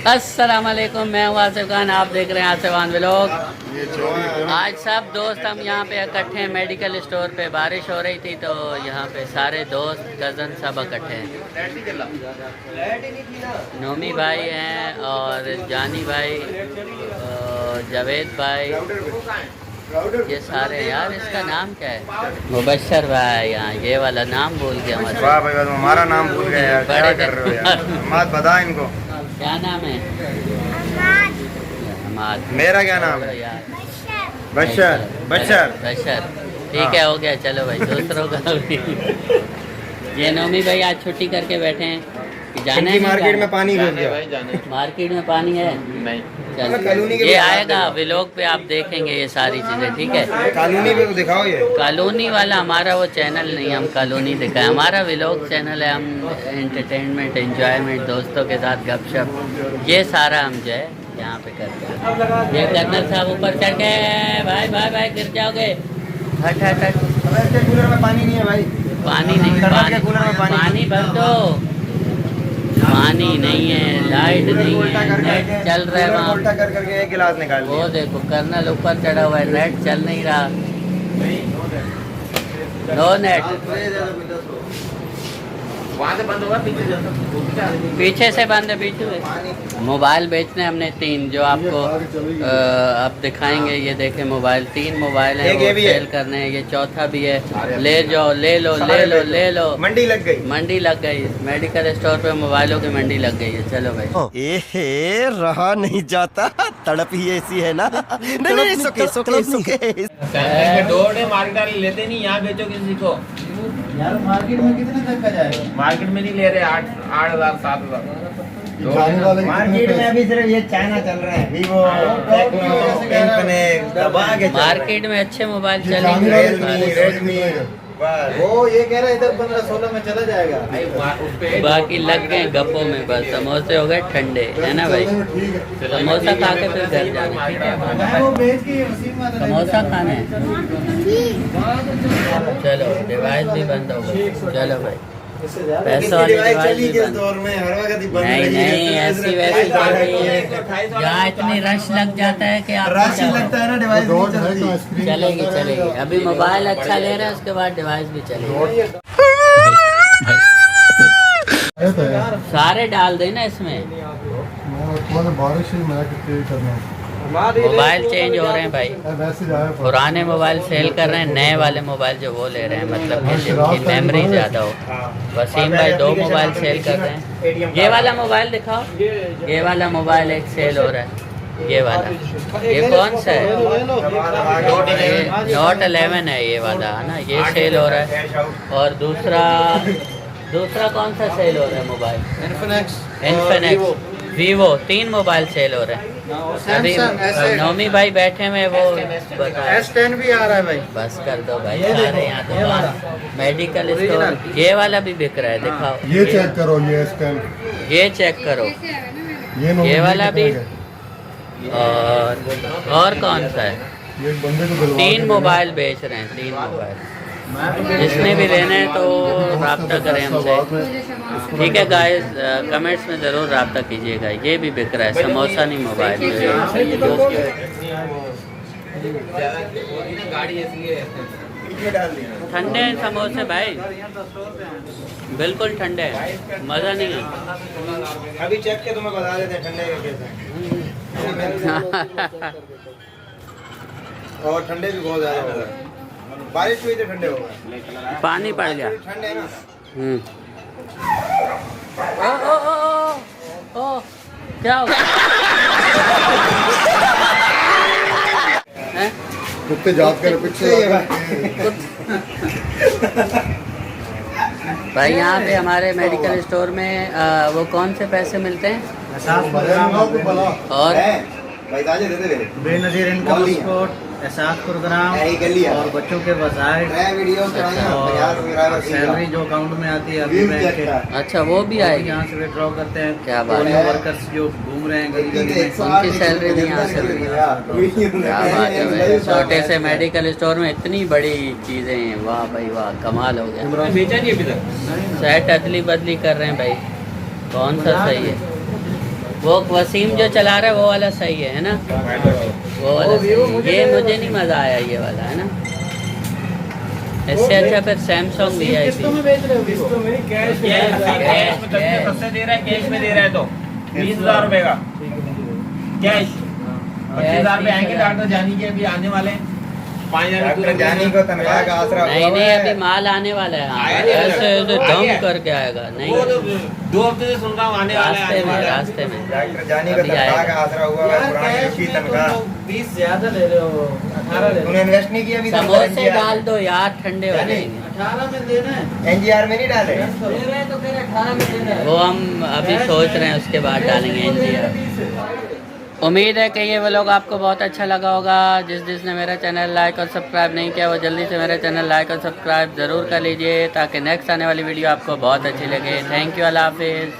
अस्सलाम वालेकुम, मैं हूँ आसिफ खान, आप देख रहे हैं आसिफ खान व्लॉग। आज सब दोस्त हम यहाँ पे इकट्ठे हैं मेडिकल स्टोर पे। बारिश हो रही थी तो यहाँ पे सारे दोस्त कज़न सब इकट्ठे हैं। नोमी भाई हैं और जानी भाई, जावेद भाई, ये सारे। यार इसका नाम क्या है? मुबशर भाई। यहाँ ये वाला नाम भूल गया। वाह भाई, हमारा नाम भूल गए यार। क्या कर रहे हो यार? अहमद बता इनको क्या नाम है? अहमद। मेरा क्या नाम है? यार बशर। बशर बशर। ठीक है, हो गया। चलो भाई, दूसरों का भी। ये नोमी भाई आज छुट्टी करके बैठे हैं। जाना है मार्केट में पानी घुस गया। मार्केट में पानी है नहीं। चलो, ये आएगा व्लॉग पे, आप देखेंगे ये सारी चीज़ें। ठीक है, कॉलोनी पे दिखाओ। ये कॉलोनी वाला हमारा वो चैनल नहीं, हम कॉलोनी दिखाए। हमारा व्लॉग चैनल है। हम एंटरटेनमेंट, एंजॉयमेंट, दोस्तों के साथ गपशप, ये सारा हम जो है यहाँ पे करते हैं। ये कर्नल साहब ऊपर चढ़ गए। भाई भाई भाई, गिर जाओगे। हट हट हट। कूलर में पानी नहीं है भाई। पानी नहीं, पानी भर दो। पानी नहीं है, लाइट नहीं है, नेट चल रहा है वहाँ। उल्टा कर करके एक गिलास निकाल। वो देखो कर्नल ऊपर चढ़ा हुआ है, नेट चल नहीं रहा। No net. वहाँ से बंद होगा, पीछे से बंद है। पीछे मोबाइल बेचने हमने 3, जो आपको अब दिखाएंगे। ये देखें मोबाइल, 3 मोबाइल हैं, वो सेल करने हैं। ये चौथा भी है। ले जाओ, ले लो, ले लो, ले लो। मंडी लग गई, मंडी लग गई। मेडिकल स्टोर पे मोबाइलों की मंडी लग गई है। चलो भाई, ए रहा नहीं जाता, तड़प ही ऐसी है ना। नहीं, सुके सुके सुके। मार्केट लेते नहीं, यहाँ बेचो किसी को। यार मार्केट में कितने तक का जाएगा? मार्केट में नहीं ले रहे। 8,000 7,000 मार्केट में अभी सिर्फ ये चाइना चल रहा है, वीवो, मार्केट में अच्छे मोबाइल चलेंगे। रेडमी। वो ये कह रहा है इधर 15-16 में चला जाएगा। बाकी लग गए गप्पों में। बस समोसे हो गए ठंडे, है ना भाई? समोसा खा के फिर घर जाना। ठीक है, वो बेच के वसीम वाला समोसा खाने। चलो, डिवाइस भी बंद हो गई। चलो भाई, पैसों वाली डिवाइस भी बंद। नहीं नहीं, ऐसी वैसी बात नहीं है। यहाँ इतनी रश लग जाता है कि आप लगता है ना डिवाइस चलेगी चलेगी। अभी मोबाइल अच्छा ले रहे हैं, उसके बाद डिवाइस भी चलेगी। सारे डाल देना इसमें। मोबाइल चेंज हो रहे हैं भाई। पुराने मोबाइल सेल कर रहे हैं, नए वाले मोबाइल जो वो ले रहे हैं, मतलब कि जिनकी मेमोरी ज़्यादा हो। वसीम भाई 2 मोबाइल सेल कर रहे हैं। ये वाला मोबाइल दिखाओ। ये वाला मोबाइल एक सेल हो रहा है। ये वाला, ये कौन सा है? नोट 11 है ये वाला, है ना? ये सेल हो रहा है। और दूसरा कौन सा सेल हो रहा है mobile? Infinix, Vivo, 3 mobile sale हो रहे हैं। अभी नोमी भाई बैठे हुए, वो S10 भी आ रहा है भाई। बस कर दो भाई, सारे यहाँ तो मेडिकल स्टोर। ये वाला भी बिक रहा है, दिखाओ। ये चेक करो, ये स्कैन, ये चेक करो। ये वाला भी। और कौन सा है? ये बंदे को 3 मोबाइल बेच रहे हैं, 3 मोबाइल। जिसने भी लेना है तो रब्ता करें हमसे। ठीक है गाइस, कमेंट्स में ज़रूर रब्ता कीजिएगा। ये भी बिक रहा है, समोसा नहीं मोबाइल। ठंडे हैं समोसे भाई, बिल्कुल ठंडे हैं, मज़ा नहीं है। अभी चेक के तुम्हें बता देते हैं ठंडे कैसे। और ठंडे भी बहुत ज़्यादा हो गए। बारिश हुई तो ठंडे हो गए, पानी पड़ गया। ठंडे है ना। ओ, क्या हो गया? कुत्ते जात कर पीछे। भाई यहाँ पे हमारे मेडिकल स्टोर में वो कौन से पैसे मिलते हैं? और बेनजीर इनकम सपोर्ट, एहसास प्रोग्राम और बच्चों के वसाइल और सैलरी जो अकाउंट में आती है अभी बैंक के। अच्छा, वो भी आएगी। यहाँ से विड्रॉ करते हैं। क्या बात है? वर्कर्स जो घूम रहे हैं गली गली में, उनकी सैलरी भी यहाँ से मिलती है। क्या बात है भाई, छोटे से मेडिकल स्टोर में इतनी बड़ी चीज़ें हैं। वाह भाई वाह, कमाल हो गया। बेचा नहीं अभी तक। सेट अदली बदली कर रहे हैं भाई। कौन सा सही है? वो वसीम जो चला रहा है वो वाला सही है ना? वो वाला सही है। ये मुझे नहीं मज़ा आया ये वाला, है ना? इससे अच्छा फिर सैमसंग भी है। सस्ते दे रहा है, कैश में दे रहा है तो 20,000 रुपए का कैश। 25,000 रुपए आएंगे डॉक्टर जानी के अभी आने वाले हैं। 5,000 जानी को तनख्वाह का आसरा नहीं नहीं, अभी माल आने वाला है। हाँ, ऐसे ऐसे दम करके आएगा नहीं। वो तो 2 हफ्ते से सुन रहा हूँ आने वाला है, रास्ते में डॉक्टर जानी का तनख्वाह का आसरा हुआ है। पुरानी उसकी तनख्वाह 20 ज्यादा ले रहे हो, 18 ले तूने इन्वेस्ट नहीं किया अभी तक। समोसे डाल दो यार, ठंडे हो जाएंगे। 18 में देना है। एनजीआर में नहीं डाले। दे रहे हैं तो फिर 18 में देना है। वो हम अभी सोच रहे हैं, उसके बाद डालेंगे एनजीआर। उम्मीद है कि ये व्लॉग आपको बहुत अच्छा लगा होगा। जिसने मेरा चैनल लाइक और सब्सक्राइब नहीं किया वो जल्दी से मेरा चैनल लाइक और सब्सक्राइब ज़रूर कर लीजिए ताकि नेक्स्ट आने वाली वीडियो आपको बहुत अच्छी लगे। थैंक यू, अल्लाह हाफिज़।